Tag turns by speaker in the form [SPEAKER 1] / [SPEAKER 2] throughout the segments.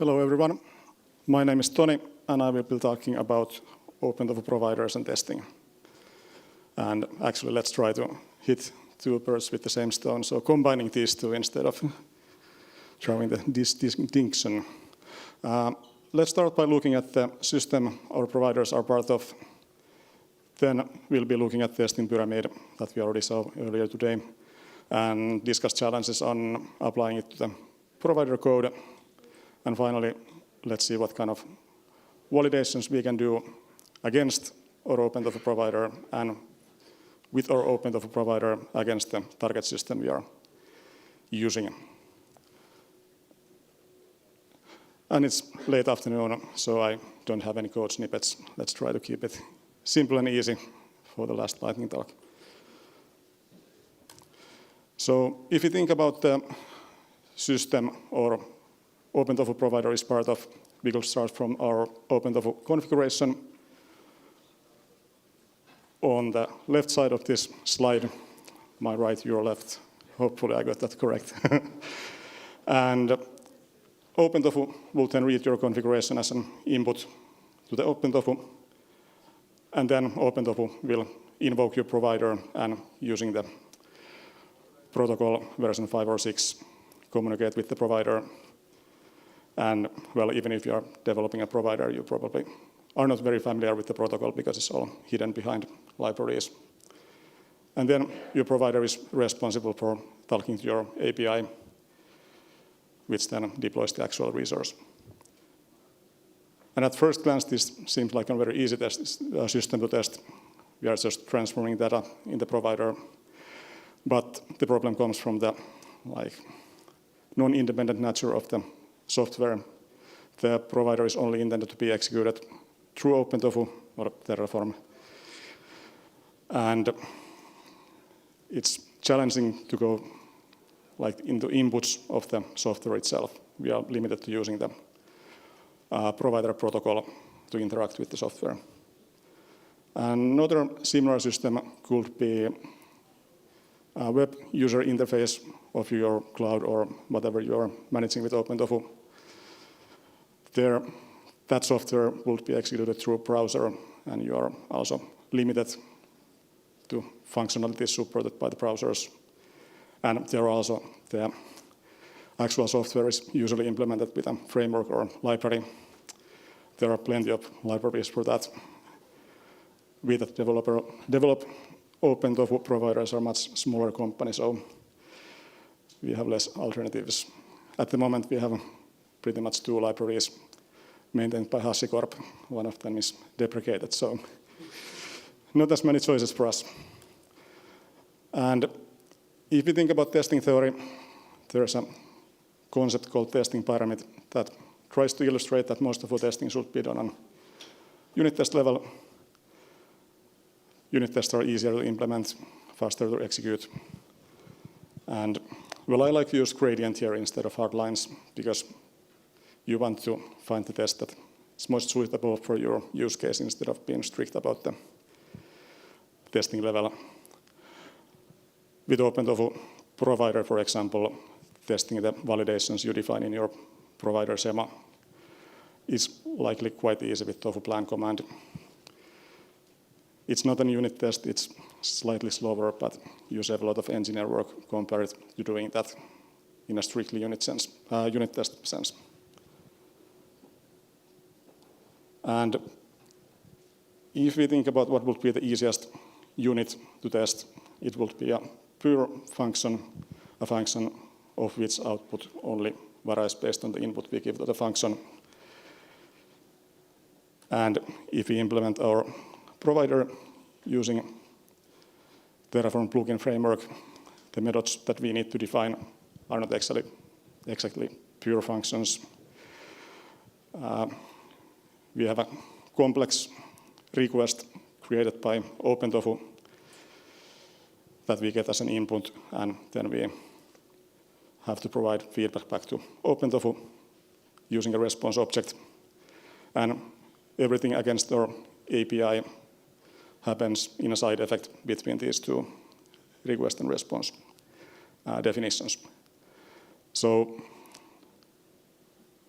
[SPEAKER 1] Hello everyone. My name is Toni and I will be talking about OpenTofu providers and testing. And actually let's try to hit two birds with the same stone, so combining these two instead of drawing the distinction. Let's start by looking at the system our providers are part of. Then we'll be looking at testing pyramid that we already saw earlier today and discuss challenges on applying it to the provider code. And finally, let's see what kind of validations we can do against our OpenTofu provider and with our OpenTofu provider against the target system we are using. And it's late afternoon, so I don't have any code snippets. Let's try to keep it simple and easy for the last lightning talk. So if you think about the system or OpenTofu provider is part of, we will start from our OpenTofu configuration. On the left side of this slide, my right, your left, hopefully I got that correct. And OpenTofu will then read your configuration as an input to the OpenTofu. And then OpenTofu will invoke your provider and using the protocol version 5 or 6, communicate with the provider. And well, even if you are developing a provider, you probably are not very familiar with the protocol because it's all hidden behind libraries. And then your provider is responsible for talking to your API, which then deploys the actual resource. And at first glance, this seems like a very easy system to test. We are just transforming data in the provider. But the problem comes from the non-independent nature of the software. The provider is only intended to be executed through OpenTofu or Terraform. And it's challenging to go into inputs of the software itself. We are limited to using the provider protocol to interact with the software. Another similar system could be a web user interface of your cloud or whatever you're managing with OpenTofu. There, that software would be executed through a browser, and you are also limited to functionalities supported by the browsers. And there are also the actual software is usually implemented with a framework or library. There are plenty of libraries for that. We that develop OpenTofu providers are much smaller companies, so we have less alternatives. At the moment, we have pretty much 2 libraries maintained by HashiCorp. One of them is deprecated, so not as many choices for us. And if you think about testing theory, there's a concept called testing pyramid that tries to illustrate that most of our testing should be done on unit test level. Unit tests are easier to implement, faster to execute. And well, I like to use gradient here instead of hard lines because you want to find the test that is most suitable for your use case instead of being strict about the testing level. With OpenTofu provider, for example, testing the validations you define in your provider schema is likely quite easy with tofu plan command. It's not a unit test, it's slightly slower, but you save a lot of engineer work compared to doing that in a strictly unit test sense. And if we think about what would be the easiest unit to test, it would be a pure function, a function of which output only varies based on the input we give to the function. And if we implement our provider using Terraform plugin framework, the methods that we need to define are not exactly pure functions. We have a complex request created by OpenTofu that we get as an input, and then we have to provide feedback back to OpenTofu using a response object. And everything against our API happens in a side effect between these two request and response definitions. So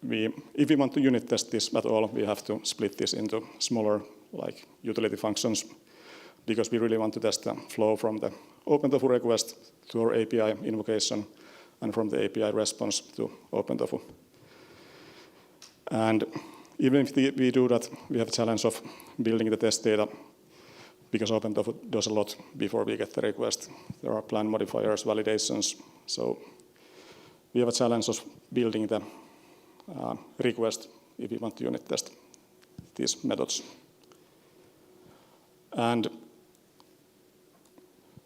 [SPEAKER 1] if we want to unit test this at all, we have to split this into smaller like utility functions, because we really want to test the flow from the OpenTofu request to our API invocation and from the API response to OpenTofu. And even if we do that, we have a challenge of building the test data, because OpenTofu does a lot before we get the request. There are plan modifiers, validations. So we have a challenge of building the request if we want to unit test these methods. And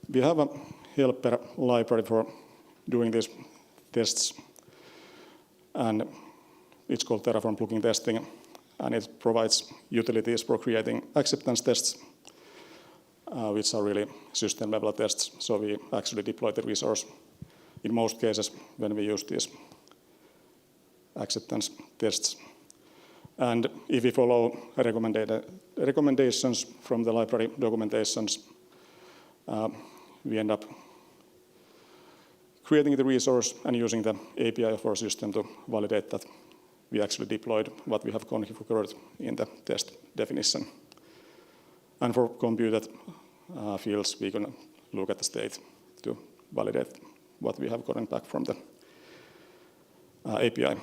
[SPEAKER 1] we have a helper library for doing these tests, and it's called Terraform plugin testing, and it provides utilities for creating acceptance tests, which are really system-level tests. So we actually deploy the resource in most cases when we use these acceptance tests. And if we follow recommendations from the library documentations, we end up creating the resource and using the API of our system to validate that we actually deployed what we have configured in the test definition. And for computed fields, we can look at the state to validate what we have gotten back from the API.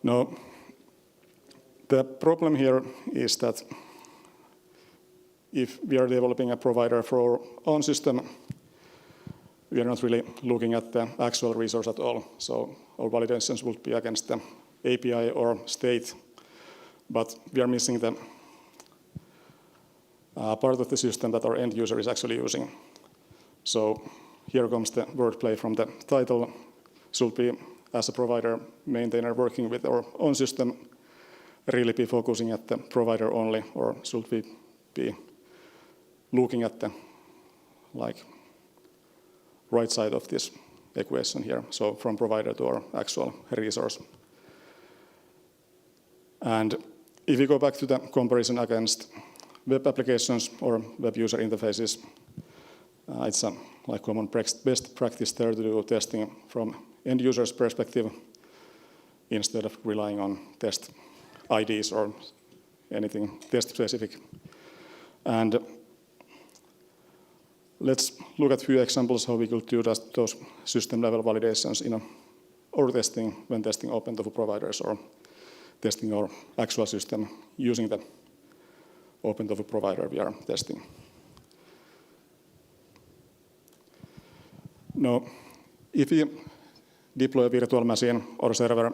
[SPEAKER 1] Now, the problem here is that if we are developing a provider for our own system, we are not really looking at the actual resource at all. So our validations would be against the API or state, but we are missing the part of the system that our end user is actually using. So here comes the wordplay from the title. Should be, as a provider maintainer working with our own system, really be focusing at the provider only, or should we be looking at the right side of this equation here, so from provider to our actual resource. And if you go back to the comparison against web applications or web user interfaces, it's a common best practice there to do testing from end user's perspective instead of relying on test IDs or anything test specific. And let's look at a few examples how we could do those system-level validations in our testing when testing OpenTofu providers or testing our actual system using the OpenTofu provider we are testing. Now, if we deploy a virtual machine or server,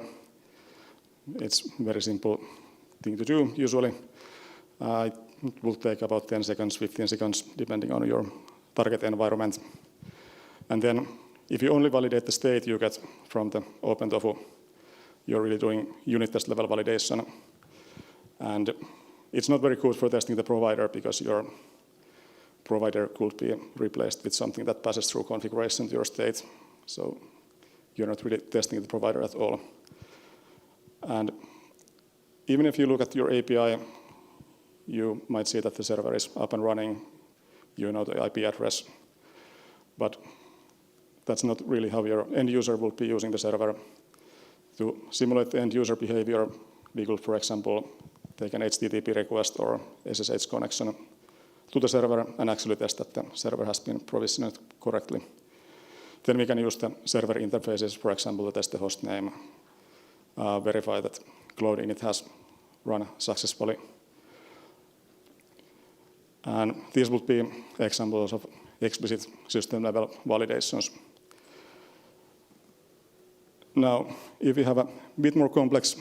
[SPEAKER 1] it's a very simple thing to do usually. It will take about 10 seconds, 15 seconds, depending on your target environment. And then if you only validate the state you get from the OpenTofu, you're really doing unit test level validation. And it's not very good for testing the provider, because your provider could be replaced with something that passes through configuration to your state. So you're not really testing the provider at all. And even if you look at your API, you might see that the server is up and running. You know the IP address. But that's not really how your end user will be using the server. To simulate the end user behavior, we could, for example, take an HTTP request or SSH connection to the server and actually test that the server has been provisioned correctly. Then we can use the server interfaces, for example, to test the host name, verify that Cloud Init has run successfully. And these would be examples of explicit system-level validations. Now, if we have a bit more complex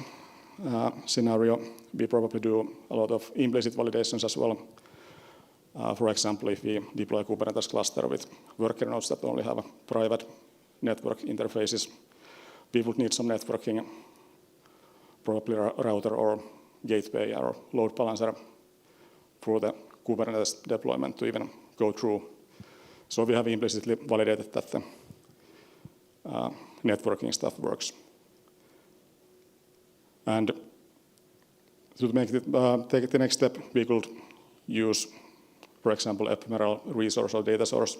[SPEAKER 1] scenario, we probably do a lot of implicit validations as well. For example, if we deploy a Kubernetes cluster with worker nodes that only have private network interfaces, we would need some networking, probably a router or gateway or load balancer for the Kubernetes deployment to even go through. So we have implicitly validated that the networking stuff works. And to make it, take the next step, we could use, for example, ephemeral resource or data source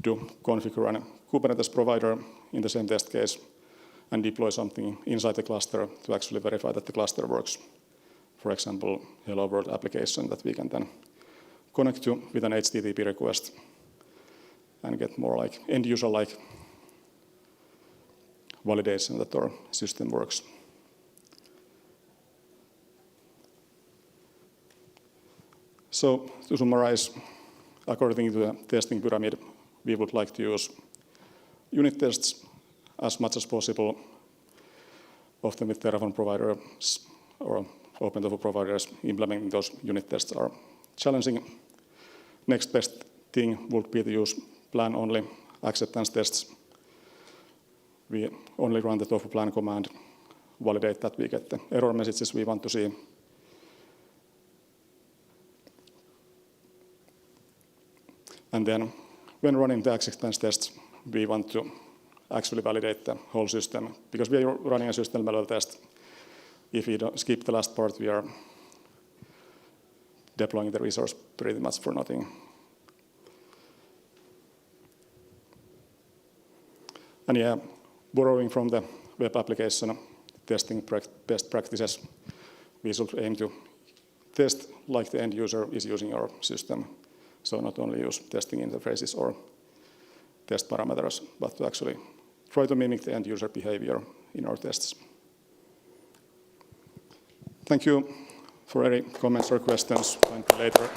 [SPEAKER 1] to configure a Kubernetes provider in the same test case and deploy something inside the cluster to actually verify that the cluster works. For example, Hello World application that we can then connect to with an HTTP request and get more like end-user-like validation that our system works. So to summarize, according to the testing pyramid, we would like to use unit tests as much as possible, often with Terraform providers or OpenTofu providers. Implementing those unit tests are challenging. Next best thing would be to use plan-only acceptance tests. We only run the tofu plan command, validate that we get the error messages we want to see. And then when running the acceptance tests, we want to actually validate the whole system. Because we are running a system level test, if we don't skip the last part, we are deploying the resource pretty much for nothing. And yeah, borrowing from the web application testing best practices, we should aim to test like the end user is using our system. So not only use testing interfaces or test parameters, but to actually try to mimic the end user behavior in our tests. Thank you for any comments or questions. Later.